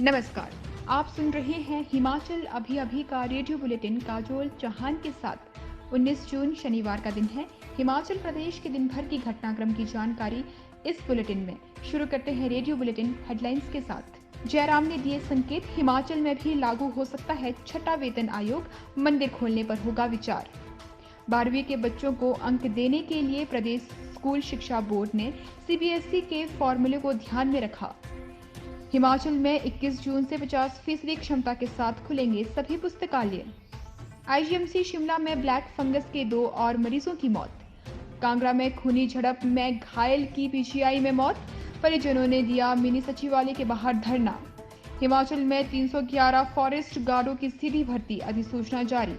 नमस्कार, आप सुन रहे हैं हिमाचल अभी अभी का रेडियो बुलेटिन काजोल चौहान के साथ। 19 जून शनिवार का दिन है। हिमाचल प्रदेश के दिन भर की घटनाक्रम की जानकारी इस बुलेटिन में। शुरू करते हैं रेडियो बुलेटिन हेडलाइंस के साथ। जयराम ने दिए संकेत, हिमाचल में भी लागू हो सकता है छठा वेतन आयोग, मंदिर खोलने पर होगा विचार। 12वीं के बच्चों को अंक देने के लिए प्रदेश स्कूल शिक्षा बोर्ड ने सीबीएसई के फॉर्मूले को ध्यान में रखा। हिमाचल में 21 जून से 50% क्षमता के साथ खुलेंगे सभी पुस्तकालय। आईजीएमसी शिमला में ब्लैक फंगस के 2 और मरीजों की मौत। कांगड़ा में खूनी झड़प में घायल की पीजीआई में मौत, परिजनों ने दिया मिनी सचिवालय के बाहर धरना। हिमाचल में 311 फॉरेस्ट गार्डों की सीधी भर्ती, अधिसूचना जारी।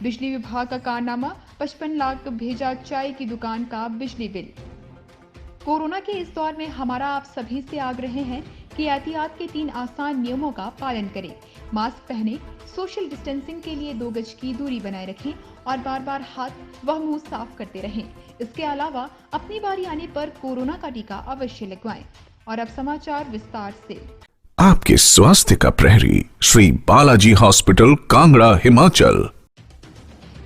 बिजली विभाग का कारनामा, 55 लाख भेजा चाय की दुकान का बिजली बिल। कोरोना के इस दौर में हमारा आप सभी से आग्रह है कि एहतियात के 3 आसान नियमों का पालन करें। मास्क पहनें, सोशल डिस्टेंसिंग के लिए 2 गज की दूरी बनाए रखें और बार-बार हाथ व मुंह साफ करते रहें। इसके अलावा अपनी बारी आने पर कोरोना का टीका अवश्य लगवाएं। और अब समाचार विस्तार से। आपके स्वास्थ्य का प्रहरी, श्री बालाजी हॉस्पिटल, कांगड़ा, हिमाचल।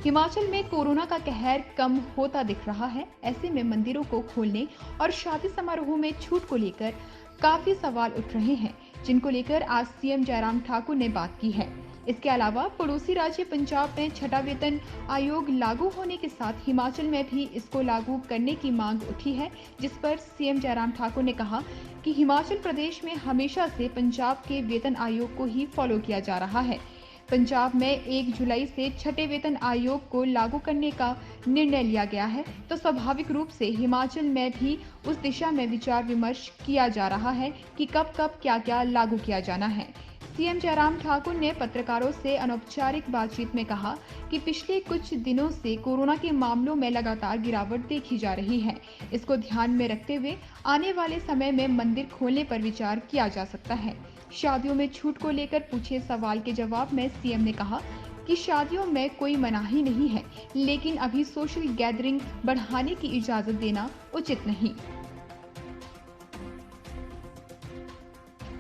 हिमाचल में कोरोना का कहर कम होता दिख रहा है। ऐसे में मंदिरों को खोलने और शादी समारोह में छूट को लेकर काफी सवाल उठ रहे हैं, जिनको लेकर आज सीएम जयराम ठाकुर ने बात की है। इसके अलावा पड़ोसी राज्य पंजाब में छठा वेतन आयोग लागू होने के साथ हिमाचल में भी इसको लागू करने की मांग उठी है, जिस पर सीएम जयराम ठाकुर ने कहा कि हिमाचल प्रदेश में हमेशा से पंजाब के वेतन आयोग को ही फॉलो किया जा रहा है। पंजाब में 1 जुलाई से छठे वेतन आयोग को लागू करने का निर्णय लिया गया है, तो स्वाभाविक रूप से हिमाचल में भी उस दिशा में विचार विमर्श किया जा रहा है कि कब कब क्या क्या लागू किया जाना है। सीएम जयराम ठाकुर ने पत्रकारों से अनौपचारिक बातचीत में कहा कि पिछले कुछ दिनों से कोरोना के मामलों में लगातार गिरावट देखी जा रही है। इसको ध्यान में रखते हुए आने वाले समय में मंदिर खोलने पर विचार किया जा सकता है। शादियों में छूट को लेकर पूछे सवाल के जवाब में सीएम ने कहा कि शादियों में कोई मनाही नहीं है, लेकिन अभी सोशल गैदरिंग बढ़ाने की इजाजत देना उचित नहीं।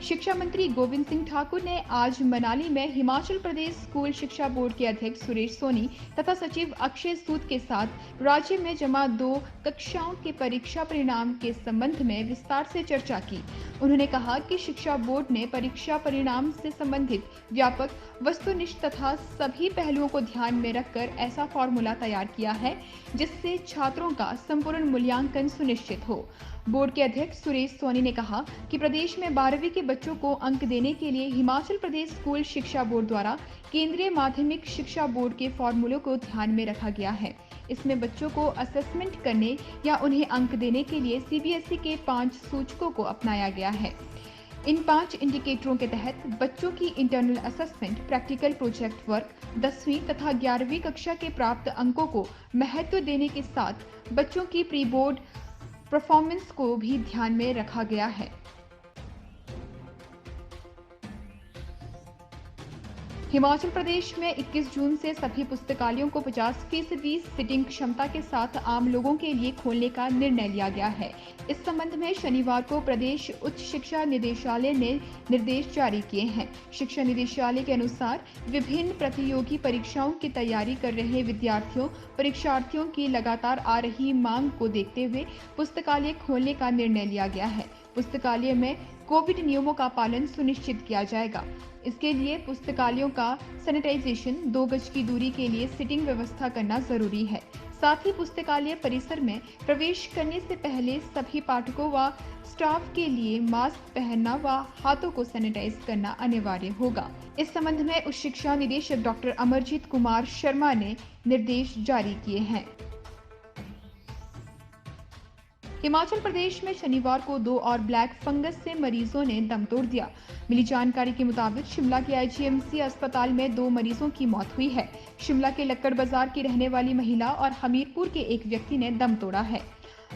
शिक्षा मंत्री गोविंद सिंह ठाकुर ने आज मनाली में हिमाचल प्रदेश स्कूल शिक्षा बोर्ड के अध्यक्ष सुरेश सोनी तथा सचिव अक्षय सूद के साथ राज्य में जमा 2 कक्षाओं के परीक्षा परिणाम के संबंध में विस्तार से चर्चा की। उन्होंने कहा कि शिक्षा बोर्ड ने परीक्षा परिणाम से संबंधित व्यापक, वस्तुनिष्ठ तथा सभी पहलुओं को ध्यान में रखकर ऐसा फॉर्मूला तैयार किया है जिससे छात्रों का संपूर्ण मूल्यांकन सुनिश्चित हो। बोर्ड के अध्यक्ष सुरेश सोनी ने कहा कि प्रदेश में 12वीं के बच्चों को अंक देने के लिए हिमाचल प्रदेश स्कूल शिक्षा बोर्ड द्वारा केंद्रीय माध्यमिक शिक्षा बोर्ड के फॉर्मूलों को ध्यान में रखा गया है। इसमें बच्चों को असेसमेंट करने या उन्हें अंक देने के लिए सीबीएसई के 5 सूचकों को अपनाया गया है। इन 5 इंडिकेटरों के तहत बच्चों की internal assessment, practical project work, 10वीं तथा 11वीं कक्षा के प्राप्त अंकों को महत्व देने के साथ बच्चों की प्री बोर्ड परफॉर्मेंस को भी ध्यान में रखा गया है। हिमाचल प्रदेश में 21 जून से सभी पुस्तकालयों को 50% सीटिंग क्षमता के साथ आम लोगों के लिए खोलने का निर्णय लिया गया है। इस संबंध में शनिवार को प्रदेश उच्च शिक्षा निदेशालय ने निर्देश जारी किए हैं। शिक्षा निदेशालय के अनुसार विभिन्न प्रतियोगी परीक्षाओं की तैयारी कर रहे परीक्षार्थियों की लगातार आ रही मांग को देखते हुए पुस्तकालय खोलने का निर्णय लिया गया है। पुस्तकालय में कोविड नियमों का पालन सुनिश्चित किया जाएगा। इसके लिए पुस्तकालयों का सैनिटाइजेशन, 2 गज की दूरी के लिए सिटिंग व्यवस्था करना जरूरी है। साथ ही पुस्तकालय परिसर में प्रवेश करने से पहले सभी पाठकों व स्टाफ के लिए मास्क पहनना व हाथों को सैनिटाइज करना अनिवार्य होगा। इस संबंध में उच्च शिक्षा निदेशक डॉक्टर अमरजीत कुमार शर्मा ने निर्देश जारी किए हैं। हिमाचल प्रदेश में शनिवार को 2 और ब्लैक फंगस से मरीजों ने दम तोड़ दिया। मिली जानकारी के मुताबिक शिमला के आईजीएमसी अस्पताल में 2 मरीजों की मौत हुई है। शिमला के लक्कड़ बाजार की रहने वाली महिला और हमीरपुर के एक व्यक्ति ने दम तोड़ा है।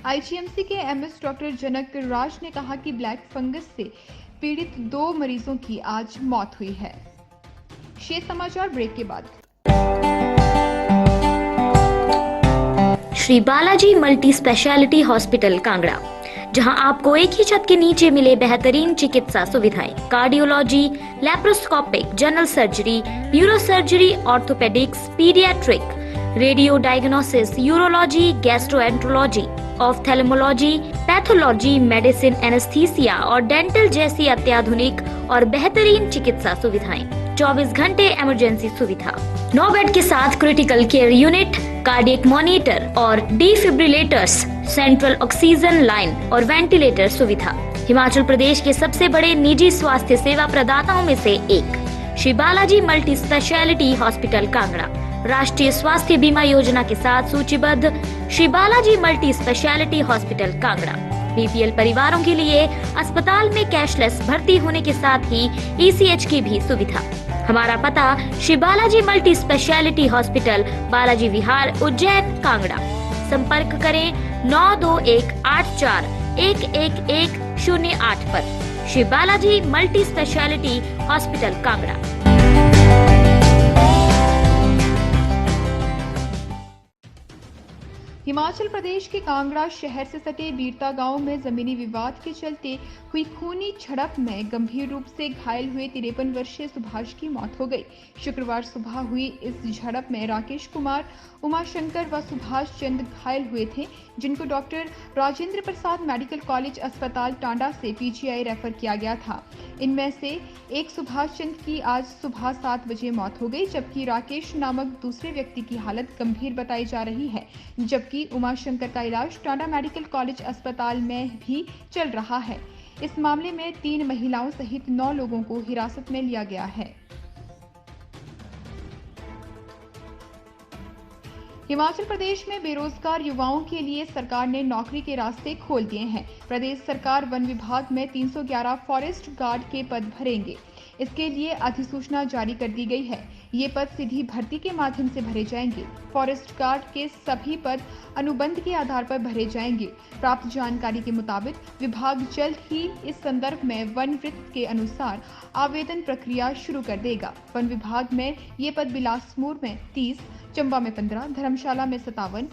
आईजीएमसी के एमएस डॉक्टर जनक राज ने कहा कि ब्लैक फंगस से पीड़ित 2 मरीजों की आज मौत हुई है। शेष समाचार ब्रेक के बाद। Shri Balaji multi speciality hospital, Kangra, जहां आपको एक ही छत के नीचे मिले बेहतरीन चिकित्सा सुविधाएं, cardiology, laparoscopic, general surgery, neuro surgery, orthopaedics, paediatric, radio diagnosis, urology, gastroenterology, ophthalmology, pathology, medicine, anaesthesia और डेंटल जैसी अत्याधुनिक और बेहतरीन चिकित्सा सुविधाएं, 24 घंटे इमरजेंसी सुविधा, 9 बेड के साथ critical care unit, cardiac monitor और डिफिब्रिलेटर्स, सेंट्रल ऑक्सीजन लाइन और वेंटिलेटर सुविधा। हिमाचल प्रदेश के सबसे बड़े निजी स्वास्थ्य सेवा प्रदाताओं में से एक Shri Balaji multi speciality hospital Kangra राष्ट्रीय स्वास्थ्य बीमा योजना के साथ सूचीबद्ध Shri Balaji multi speciality hospital Kangra BPL परिवारों के लिए अस्पताल में कैशलेस भर्ती होने के साथ ही ईसीएच की भी सुविधा। हमारा पता Shri Balaji multi speciality hospital, Balaji Vihar, Ujjain, Kangra. संपर्क करें 9218411108 पर। Shri Balaji multi speciality hospital Kangra. Himachal Pradesh के कांगड़ा शहर से सटे बीरता गांव में जमीनी विवाद के चलते हुई खूनी झड़प में गंभीर रूप से घायल हुए 53 वर्षीय सुभाष की मौत हो गई। शुक्रवार सुबह हुई इस झड़प में राकेश कुमार, उमाशंकर व सुभाष चंद घायल हुए थे, जिनको doctor Rajendra Prasad medical college अस्पताल टांडा से पीजीआई रेफर किया गया था। इनमें से एक सुभाष चंद की आज सुबह 7 बजे मौत हो गई, जबकि राकेश नामक दूसरे व्यक्ति की हालत गंभीर बताई जा रही है, जबकि उमाशंकर का इलाज टांडा मेडिकल कॉलेज अस्पताल में भी चल रहा है। इस मामले में 3 महिलाओं सहित 9 लोगों को हिरासत में लिया गया है। हिमाचल प्रदेश में बेरोजगार युवाओं के लिए सरकार ने नौकरी के रास्ते खोल दिए हैं। प्रदेश सरकार वन विभाग में 311 फॉरेस्ट गार्ड के पद भरेंगे। इसके लिए अधिसूचना जारी कर दी गई है। ये पद सीधी भर्ती के माध्यम से भरे जाएंगे। फॉरेस्ट गार्ड के सभी पद अनुबंध के आधार पर भरे जाएंगे। प्राप्त जानकारी के मुताबिक विभाग जल्द ही इस संदर्भ में वन वृत्त के अनुसार आवेदन प्रक्रिया शुरू कर देगा। वन विभाग में ये पद बिलासपुर में 30, चंबा में 15, धर्मशाला में 57,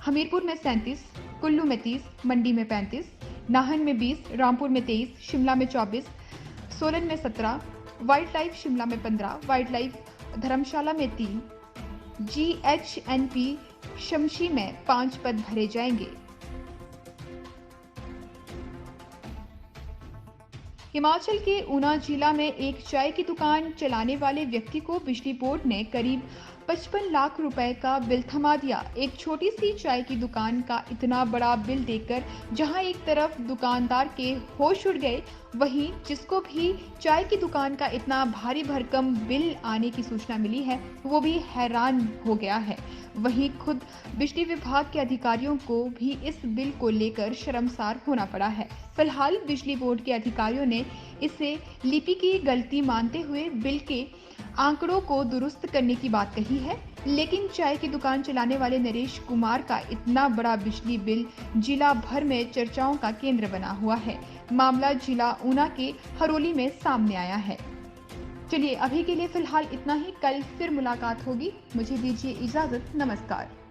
हमीरपुर में 37, कुल्लू में 30, मंडी में 35, नाहन में 20, रामपुर में 23, शिमला में 24, सोलन में 17, वाइल्ड लाइफ शिमला में 15, वाइल्ड लाइफ धर्मशाला में 3, GHNP शमशी में 5 पद भरे जाएंगे। हिमाचल के ऊना जिला में एक चाय की दुकान चलाने वाले व्यक्ति को बिजली बोर्ड ने करीब 55 लाख रुपए का बिल थमा दिया। एक छोटी सी चाय की दुकान का इतना बड़ा बिल देखकर जहां एक तरफ दुकानदार के होश उड़ गए, वहीं जिसको भी चाय की दुकान का इतना भारी भरकम बिल आने की सूचना मिली है, वो भी हैरान हो गया है। वहीं खुद बिजली विभाग के अधिकारियों को भी इस बिल को लेकर शर्मसार होना पड़ा है। फिलहाल बिजली बोर्ड के अधिकारियों ने इसे लिपि की गलती मानते हुए बिल के आंकड़ों को दुरुस्त करने की बात कही है, लेकिन चाय की दुकान चलाने वाले नरेश कुमार का इतना बड़ा बिजली बिल जिला भर में चर्चाओं का केंद्र बना हुआ है। मामला जिला ऊना के हरोली में सामने आया है। चलिए अभी के लिए फिलहाल इतना ही। कल फिर मुलाकात होगी। मुझे दीजिए इजाजत। नमस्कार।